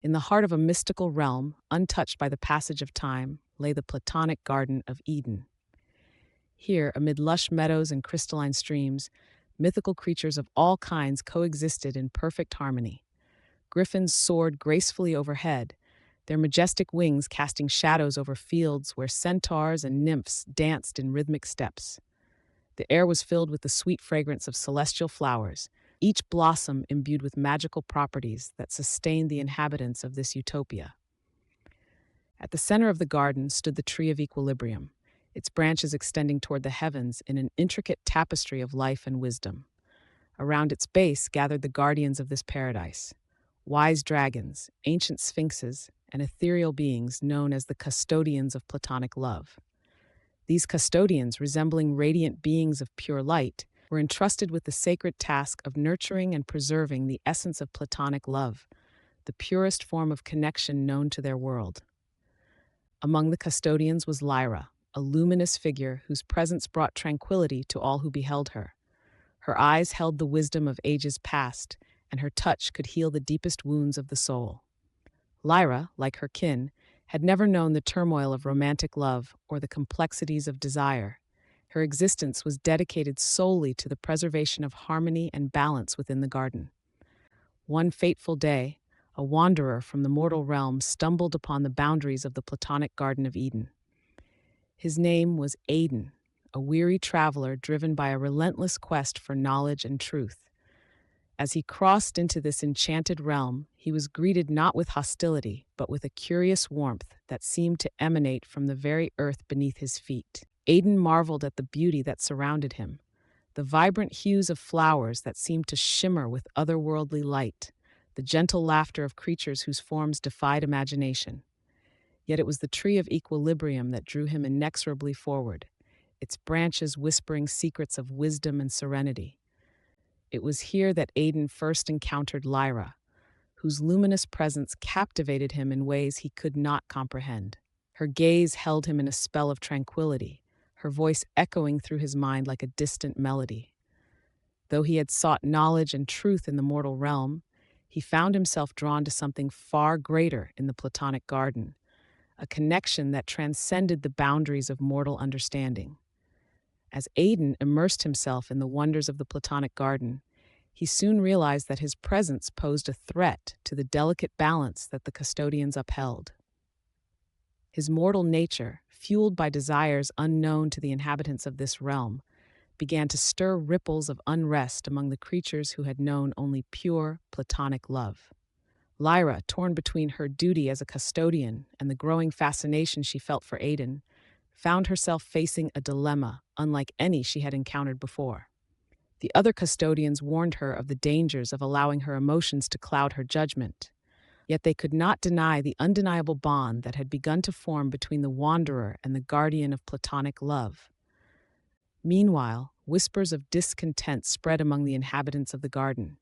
In the heart of a mystical realm, untouched by the passage of time, lay the Platonic Garden of Eden. Here, amid lush meadows and crystalline streams, mythical creatures of all kinds coexisted in perfect harmony. Griffins soared gracefully overhead, their majestic wings casting shadows over fields where centaurs and nymphs danced in rhythmic steps. The air was filled with the sweet fragrance of celestial flowers, each blossom imbued with magical properties that sustained the inhabitants of this utopia. At the center of the garden stood the tree of equilibrium, its branches extending toward the heavens in an intricate tapestry of life and wisdom. Around its base gathered the guardians of this paradise, wise dragons, ancient sphinxes, and ethereal beings known as the Custodians of Platonic Love. These custodians, resembling radiant beings of pure light, were entrusted with the sacred task of nurturing and preserving the essence of Platonic love, the purest form of connection known to their world. Among the custodians was Lyra, a luminous figure whose presence brought tranquility to all who beheld her. Her eyes held the wisdom of ages past, and her touch could heal the deepest wounds of the soul. Lyra, like her kin, had never known the turmoil of romantic love or the complexities of desire. Her existence was dedicated solely to the preservation of harmony and balance within the garden. One fateful day, a wanderer from the mortal realm stumbled upon the boundaries of the Platonic Garden of Eden. His name was Aiden, a weary traveler driven by a relentless quest for knowledge and truth. As he crossed into this enchanted realm, he was greeted not with hostility, but with a curious warmth that seemed to emanate from the very earth beneath his feet. Aiden marveled at the beauty that surrounded him, the vibrant hues of flowers that seemed to shimmer with otherworldly light, the gentle laughter of creatures whose forms defied imagination. Yet it was the tree of equilibrium that drew him inexorably forward, its branches whispering secrets of wisdom and serenity. It was here that Aiden first encountered Lyra, whose luminous presence captivated him in ways he could not comprehend. Her gaze held him in a spell of tranquility, her voice echoing through his mind like a distant melody. Though he had sought knowledge and truth in the mortal realm, he found himself drawn to something far greater in the Platonic Garden, a connection that transcended the boundaries of mortal understanding. As Aiden immersed himself in the wonders of the Platonic Garden, he soon realized that his presence posed a threat to the delicate balance that the custodians upheld. His mortal nature, fueled by desires unknown to the inhabitants of this realm, began to stir ripples of unrest among the creatures who had known only pure Platonic love. Lyra, torn between her duty as a custodian and the growing fascination she felt for Aiden, found herself facing a dilemma unlike any she had encountered before. The other custodians warned her of the dangers of allowing her emotions to cloud her judgment, yet they could not deny the undeniable bond that had begun to form between the wanderer and the guardian of Platonic love. Meanwhile, whispers of discontent spread among the inhabitants of the garden.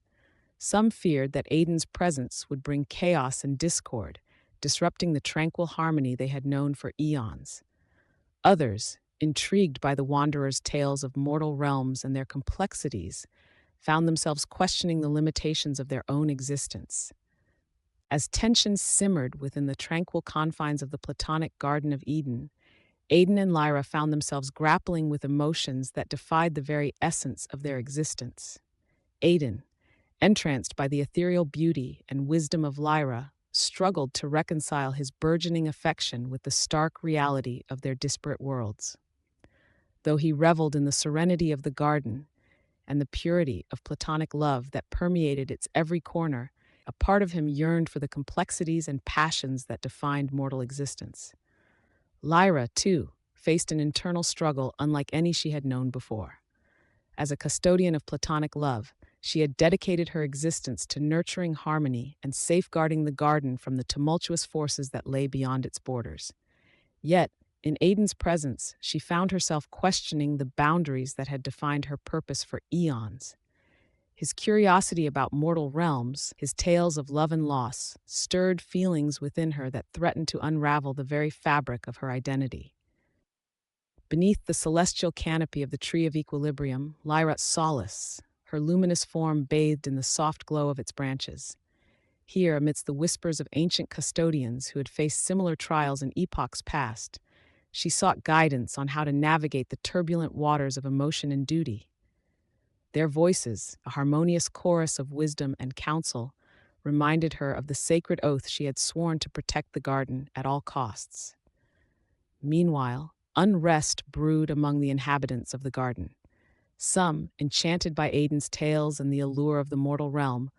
Some feared that Aiden's presence would bring chaos and discord, disrupting the tranquil harmony they had known for eons. Others, intrigued by the wanderer's tales of mortal realms and their complexities, found themselves questioning the limitations of their own existence. As tensions simmered within the tranquil confines of the Platonic Garden of Eden, Aiden and Lyra found themselves grappling with emotions that defied the very essence of their existence. Aiden, entranced by the ethereal beauty and wisdom of Lyra, struggled to reconcile his burgeoning affection with the stark reality of their disparate worlds. Though he reveled in the serenity of the garden and the purity of Platonic love that permeated its every corner, a part of him yearned for the complexities and passions that defined mortal existence. Lyra, too, faced an internal struggle unlike any she had known before. As a custodian of Platonic love, she had dedicated her existence to nurturing harmony and safeguarding the garden from the tumultuous forces that lay beyond its borders. Yet, in Aiden's presence, she found herself questioning the boundaries that had defined her purpose for eons. His curiosity about mortal realms, his tales of love and loss, stirred feelings within her that threatened to unravel the very fabric of her identity. Beneath the celestial canopy of the tree of equilibrium, Lyra solace, her luminous form bathed in the soft glow of its branches. Here, amidst the whispers of ancient custodians who had faced similar trials in epochs past, she sought guidance on how to navigate the turbulent waters of emotion and duty. Their voices, a harmonious chorus of wisdom and counsel, reminded her of the sacred oath she had sworn to protect the garden at all costs. Meanwhile, unrest brewed among the inhabitants of the garden. Some, enchanted by Aiden's tales and the allure of the mortal realm,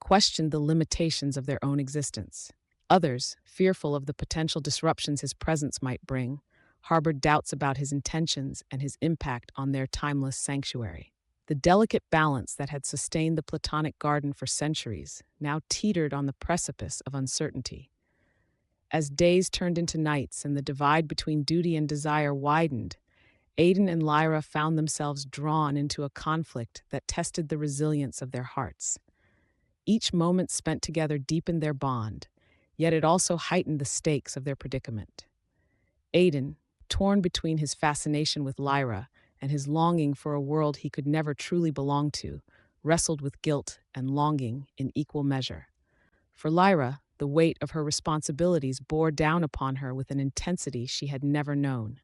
questioned the limitations of their own existence. Others, fearful of the potential disruptions his presence might bring, harbored doubts about his intentions and his impact on their timeless sanctuary. The delicate balance that had sustained the Platonic garden for centuries now teetered on the precipice of uncertainty. As days turned into nights and the divide between duty and desire widened, Aiden and Lyra found themselves drawn into a conflict that tested the resilience of their hearts. Each moment spent together deepened their bond, yet it also heightened the stakes of their predicament. Aiden, torn between his fascination with Lyra and his longing for a world he could never truly belong to, wrestled with guilt and longing in equal measure. For Lyra, the weight of her responsibilities bore down upon her with an intensity she had never known.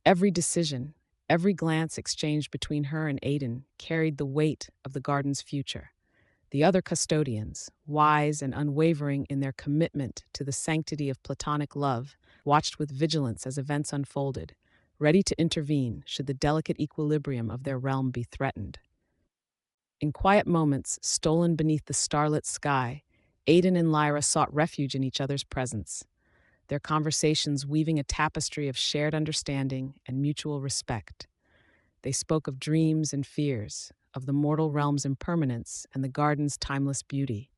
Every decision, every glance exchanged between her and Aiden carried the weight of the garden's future. The other custodians, wise and unwavering in their commitment to the sanctity of Platonic love, watched with vigilance as events unfolded, ready to intervene should the delicate equilibrium of their realm be threatened. In quiet moments, stolen beneath the starlit sky, Aiden and Lyra sought refuge in each other's presence, their conversations weaving a tapestry of shared understanding and mutual respect. They spoke of dreams and fears, of the mortal realm's impermanence and the garden's timeless beauty.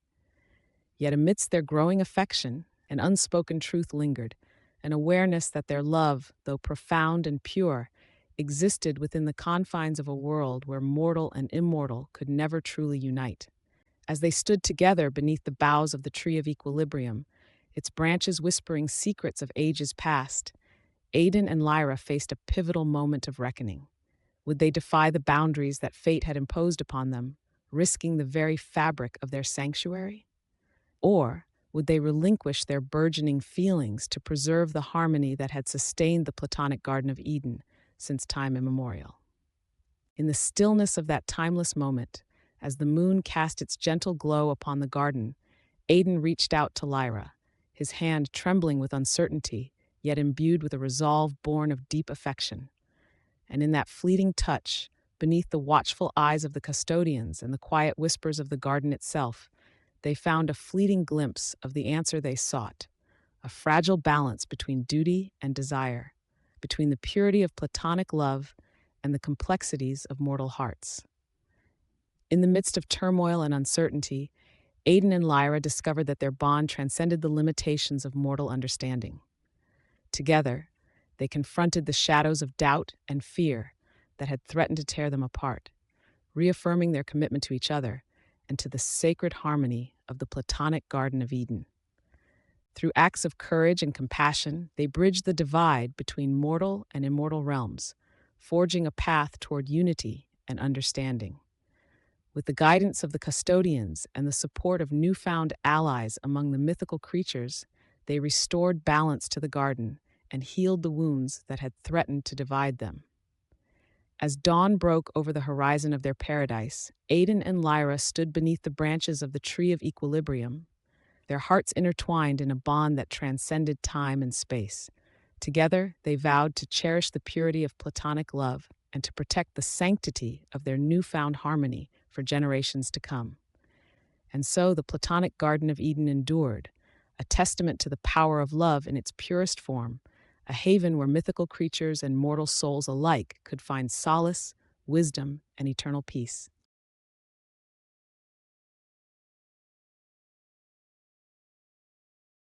Yet amidst their growing affection, an unspoken truth lingered, an awareness that their love, though profound and pure, existed within the confines of a world where mortal and immortal could never truly unite. As they stood together beneath the boughs of the tree of equilibrium, its branches whispering secrets of ages past, Aiden and Lyra faced a pivotal moment of reckoning. Would they defy the boundaries that fate had imposed upon them, risking the very fabric of their sanctuary? Or would they relinquish their burgeoning feelings to preserve the harmony that had sustained the Platonic Garden of Eden since time immemorial? In the stillness of that timeless moment, as the moon cast its gentle glow upon the garden, Aiden reached out to Lyra, his hand trembling with uncertainty, yet imbued with a resolve born of deep affection. And in that fleeting touch, beneath the watchful eyes of the custodians and the quiet whispers of the garden itself, they found a fleeting glimpse of the answer they sought, a fragile balance between duty and desire, between the purity of Platonic love and the complexities of mortal hearts. In the midst of turmoil and uncertainty, Aiden and Lyra discovered that their bond transcended the limitations of mortal understanding. Together, they confronted the shadows of doubt and fear that had threatened to tear them apart, reaffirming their commitment to each other and to the sacred harmony of the Platonic Garden of Eden. Through acts of courage and compassion, they bridged the divide between mortal and immortal realms, forging a path toward unity and understanding. With the guidance of the custodians and the support of newfound allies among the mythical creatures, they restored balance to the garden and healed the wounds that had threatened to divide them. As dawn broke over the horizon of their paradise, Aiden and Lyra stood beneath the branches of the tree of equilibrium, their hearts intertwined in a bond that transcended time and space. Together, they vowed to cherish the purity of Platonic love and to protect the sanctity of their newfound harmony for generations to come. And so the Platonic Garden of Eden endured, a testament to the power of love in its purest form, a haven where mythical creatures and mortal souls alike could find solace, wisdom, and eternal peace.